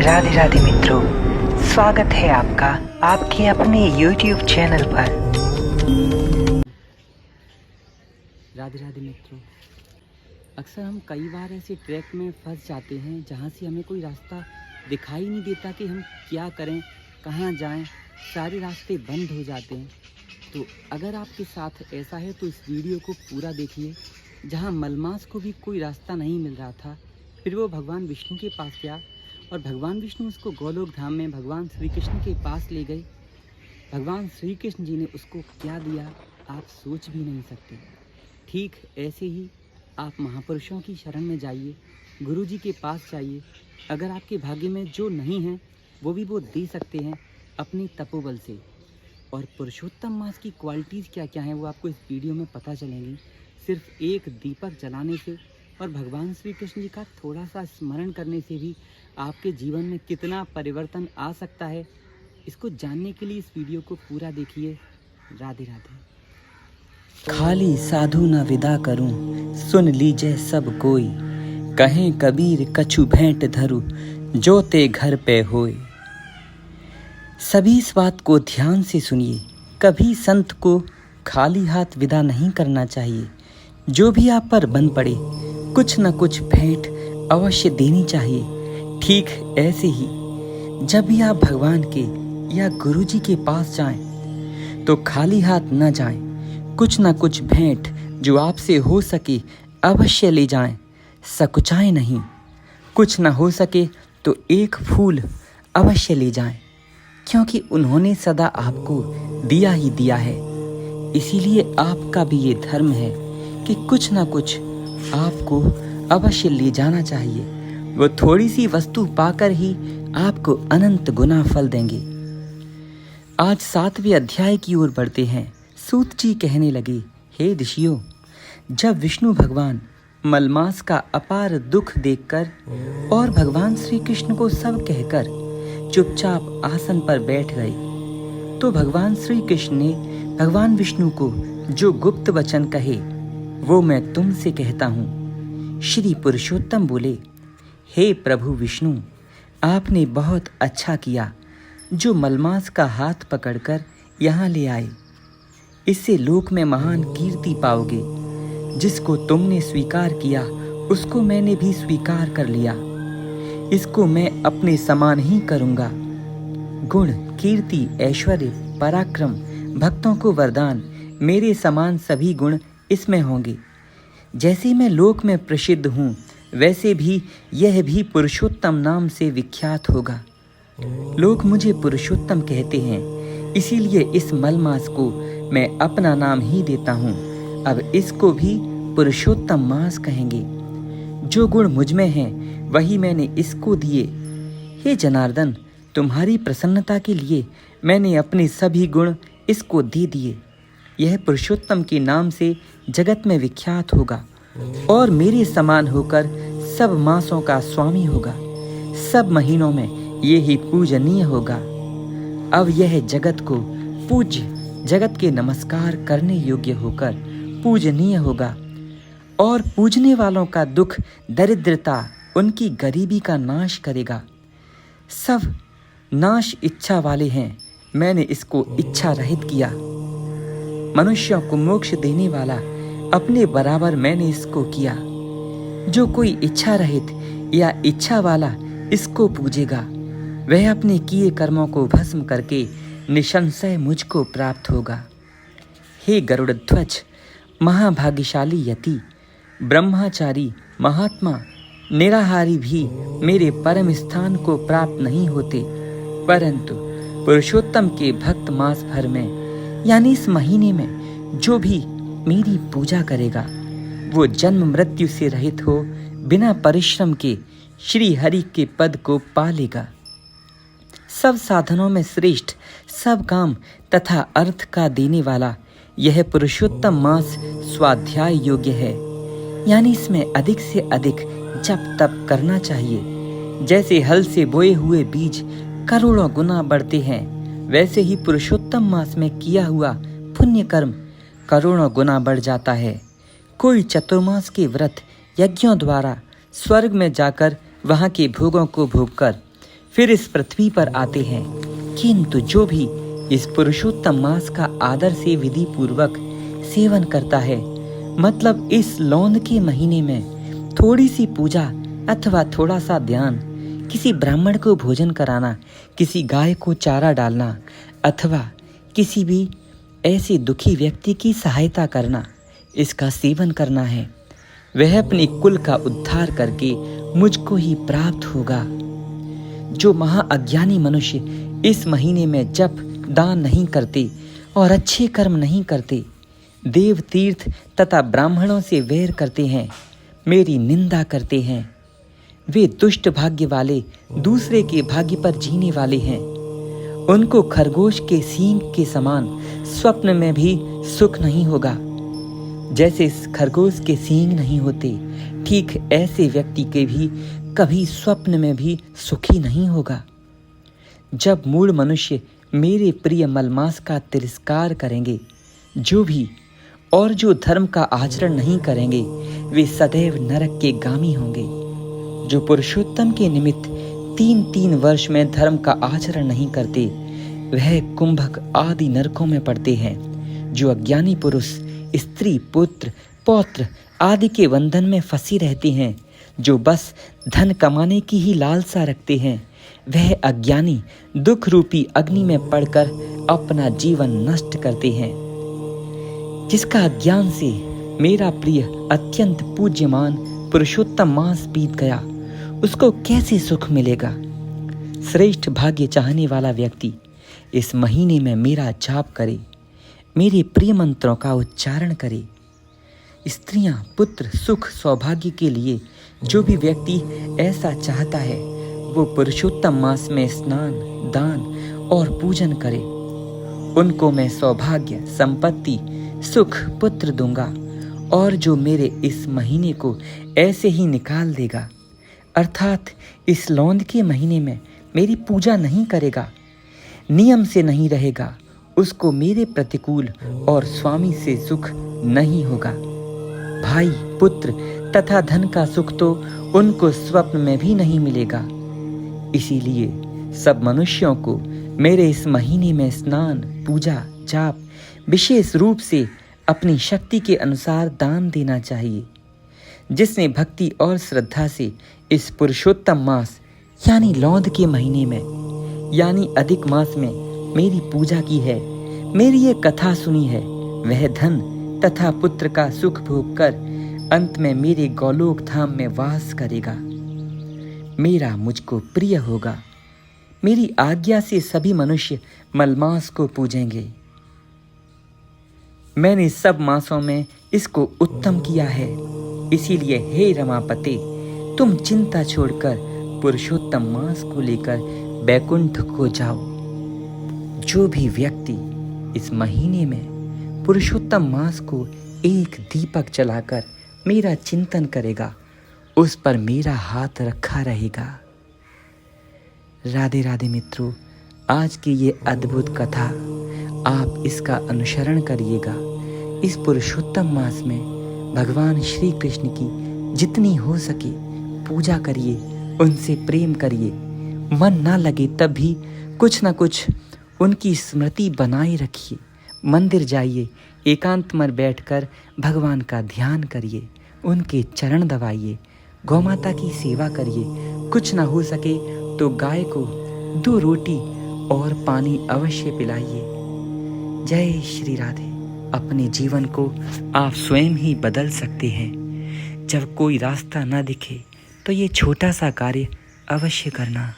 राधे राधे मित्रों, स्वागत है आपका आपके अपने YouTube चैनल पर। राधे राधे मित्रों, अक्सर हम कई बार ऐसे ट्रैक में फंस जाते हैं जहाँ से हमें कोई रास्ता दिखाई नहीं देता कि हम क्या करें, कहाँ जाएं, सारे रास्ते बंद हो जाते हैं। तो अगर आपके साथ ऐसा है तो इस वीडियो को पूरा देखिए। जहाँ मलमास को भी कोई रास्ता नहीं मिल रहा था, फिर वो भगवान विष्णु के पास गया और भगवान विष्णु उसको गोलोक धाम में भगवान श्री कृष्ण के पास ले गए। भगवान श्री कृष्ण जी ने उसको क्या दिया आप सोच भी नहीं सकते। ठीक ऐसे ही आप महापुरुषों की शरण में जाइए, गुरु जी के पास जाइए। अगर आपके भाग्य में जो नहीं है वो भी वो दे सकते हैं अपनी तपोबल से। और पुरुषोत्तम मास की क्वालिटीज़ क्या क्या हैं वो आपको इस वीडियो में पता चलेंगी। सिर्फ एक दीपक जलाने से और भगवान श्री कृष्ण जी का थोड़ा सा स्मरण करने से भी आपके जीवन में कितना परिवर्तन आ सकता है, इसको जानने के लिए इस वीडियो को पूरा देखिए। राधे राधे। खाली साधु न विदा करूं, सुन लीजिए सब कोई। कहें कबीर कछु भेंट धरु, जो ते घर पे होए। सभी इस बात को ध्यान से सुनिए, कभी संत को खाली हाथ विदा नहीं करना चाहिए। जो भी आप पर बन पड़े कुछ न कुछ भेंट अवश्य देनी चाहिए। ठीक ऐसे ही जब भी आप भगवान के या गुरु जी के पास जाएं तो खाली हाथ न जाएं। कुछ न कुछ भेंट जो आपसे हो सके अवश्य ले जाएं। सकुचाएं नहीं। कुछ न हो सके तो एक फूल अवश्य ले जाएं, क्योंकि उन्होंने सदा आपको दिया ही दिया है। इसीलिए आपका भी ये धर्म है कि कुछ न कुछ आपको अवश्य ले जाना चाहिए। वो थोड़ी सी वस्तु पाकर ही आपको अनंत गुना फल देंगे। आज 7वें अध्याय की ओर बढ़ते हैं। सूत जी कहने लगे, हे ऋषियों, जब विष्णु भगवान मलमास का अपार दुख देखकर और भगवान श्री कृष्ण को सब कहकर चुपचाप आसन पर बैठ गए, तो भगवान श्री कृष्ण ने भगवान विष्णु को जो गुप्त वचन कहे वो मैं तुमसे कहता हूँ। श्री पुरुषोत्तम बोले, हे प्रभु विष्णु, आपने बहुत अच्छा किया जो मलमास का हाथ पकड़कर यहाँ ले आए। इससे लोक में महान कीर्ति पाओगे। जिसको तुमने स्वीकार किया उसको मैंने भी स्वीकार कर लिया। इसको मैं अपने समान ही करूँगा। गुण, कीर्ति, ऐश्वर्य, पराक्रम, भक्तों को वरदान, मेरे समान सभी गुण इसमें होंगे। जैसे मैं लोक में प्रसिद्ध हूँ वैसे भी यह भी पुरुषोत्तम नाम से विख्यात होगा। लोग मुझे पुरुषोत्तम कहते हैं, इसीलिए इस मलमास को मैं अपना नाम ही देता हूँ। अब इसको भी पुरुषोत्तम मास कहेंगे। जो गुण मुझ में हैं वही मैंने इसको दिए। हे जनार्दन, तुम्हारी प्रसन्नता के लिए मैंने अपने सभी गुण इसको दे दिए। यह पुरुषोत्तम के नाम से जगत में विख्यात होगा और मेरे समान होकर सब मासों का स्वामी होगा। सब महीनों में ये ही पूजनीय होगा। अब यह जगत को पूज्य, जगत के नमस्कार करने योग्य होकर पूजनीय होगा और पूजने वालों का दुख, दरिद्रता, उनकी गरीबी का नाश करेगा। सब नाश इच्छा वाले हैं, मैंने इसको इच्छा रहित किया। मनुष्यों को मोक्ष देने वाला अपने बराबर मैंने इसको किया। जो कोई इच्छा रहित या इच्छा वाला इसको पूजेगा वह अपने किए कर्मों को भस्म करके निसंशय मुझको प्राप्त होगा। हे गरुड़ध्वज, महाभाग्यशाली यति, ब्रह्मचारी, महात्मा, निराहारी भी मेरे परम स्थान को प्राप्त नहीं होते, परंतु पुरुषोत्तम के भक्त मास भर में यानी इस महीने में जो भी मेरी पूजा करेगा वो जन्म मृत्यु से रहित हो बिना परिश्रम के श्री हरि के पद को पा लेगा। सब साधनों में श्रेष्ठ, सब काम तथा अर्थ का देने वाला यह पुरुषोत्तम मास स्वाध्याय योग्य है। यानी इसमें अधिक से अधिक जप तप करना चाहिए। जैसे हल से बोए हुए बीज करोड़ों गुना बढ़ते हैं, वैसे ही पुरुषोत्तम मास में किया हुआ पुण्य कर्म करोड़ों गुना बढ़ जाता है। कोई चतुर्मास के व्रत यज्ञों द्वारा स्वर्ग में जाकर वहाँ के भोगों को भोगकर फिर इस पृथ्वी पर आते हैं। किंतु जो भी इस पुरुषोत्तम मास का आदर से विधि पूर्वक सेवन करता है, मतलब इस लौंद के महीने में थोड़ी सी पूजा अथवा थोड़ा सा ध्यान, किसी ब्राह्मण को भोजन कराना, किसी गाय को चारा डालना अथवा किसी भी ऐसे दुखी व्यक्ति की सहायता करना, इसका सेवन करना है, वह अपने कुल का उद्धार करके मुझको ही प्राप्त होगा। जो महाअज्ञानी मनुष्य इस महीने में जप दान नहीं करते और अच्छे कर्म नहीं करते, देव तीर्थ तथा ब्राह्मणों से वैर करते हैं, मेरी निंदा करते हैं, वे दुष्ट भाग्य वाले दूसरे के भाग्य पर जीने वाले हैं। उनको खरगोश के सींग के समान स्वप्न में भी सुख नहीं होगा। जैसे इस खरगोश के सींग नहीं होते, ठीक ऐसे व्यक्ति के भी कभी स्वप्न में भी सुखी नहीं होगा। जब मूढ़ मनुष्य मेरे प्रिय मलमास का तिरस्कार करेंगे, जो धर्म का आचरण नहीं करेंगे, वे सदैव नरक के गामी होंगे। जो पुरुषोत्तम के निमित्त 3-3 वर्ष में धर्म का आचरण नहीं करते, वह कुंभक आदि नरकों में पड़ते हैं। जो अज्ञानी पुरुष स्त्री पुत्र पौत्र आदि के बंधन में फंसी रहते हैं, जो बस धन कमाने की ही लालसा रखते हैं, वह अज्ञानी दुख रूपी अग्नि में पड़कर अपना जीवन नष्ट करते हैं। जिसका अज्ञान से मेरा प्रिय अत्यंत पूज्यमान पुरुषोत्तम मास बीत गया, उसको कैसे सुख मिलेगा। श्रेष्ठ भाग्य चाहने वाला व्यक्ति इस महीने में मेरा जाप करे, मेरे प्रिय मंत्रों का उच्चारण करे। स्त्रियां पुत्र सुख सौभाग्य के लिए जो भी व्यक्ति ऐसा चाहता है, वो पुरुषोत्तम मास में स्नान दान और पूजन करे। उनको मैं सौभाग्य संपत्ति सुख पुत्र दूंगा। और जो मेरे इस महीने को ऐसे ही निकाल देगा, अर्थात इस लौंद के महीने में मेरी पूजा नहीं करेगा, नियम से नहीं रहेगा, उसको मेरे प्रतिकूल और स्वामी से सुख नहीं होगा। भाई पुत्र तथा धन का सुख तो उनको स्वप्न में भी नहीं मिलेगा। इसीलिए सब मनुष्यों को मेरे इस महीने में स्नान पूजा जाप विशेष रूप से अपनी शक्ति के अनुसार दान देना चाहिए। जिसने भक्ति और श्रद्धा से इस पुरुषोत्तम मास यानी लौंद के महीने में यानी अधिक मास में मेरी पूजा की है, मेरी ये कथा सुनी है, वह धन तथा पुत्र का सुख भोग कर अंत में मेरे गौलोक धाम में वास करेगा। मेरा मुझको प्रिय होगा। मेरी आज्ञा से सभी मनुष्य मलमास को पूजेंगे। मैंने सब मासों में इसको उत्तम किया है। इसीलिए हे रमापते, तुम चिंता छोड़कर पुरुषोत्तम मास को लेकर बैकुंठ को जाओ। जो भी व्यक्ति इस महीने में पुरुषोत्तम मास को एक दीपक जलाकर मेरा चिंतन करेगा, उस पर मेरा हाथ रखा रहेगा। राधे राधे मित्रों, आज की ये अद्भुत कथा आप इसका अनुसरण करिएगा। इस पुरुषोत्तम मास में भगवान श्री कृष्ण की जितनी हो सके पूजा करिए, उनसे प्रेम करिए। मन ना लगे तब भी कुछ ना कुछ उनकी स्मृति बनाए रखिए। मंदिर जाइए, एकांत में बैठकर भगवान का ध्यान करिए, उनके चरण दबाइए, गौ माता की सेवा करिए। कुछ ना हो सके तो गाय को 2 रोटी और पानी अवश्य पिलाइए। जय श्री राधे। अपने जीवन को आप स्वयं ही बदल सकते हैं। जब कोई रास्ता ना दिखे तो ये छोटा सा कार्य अवश्य करना।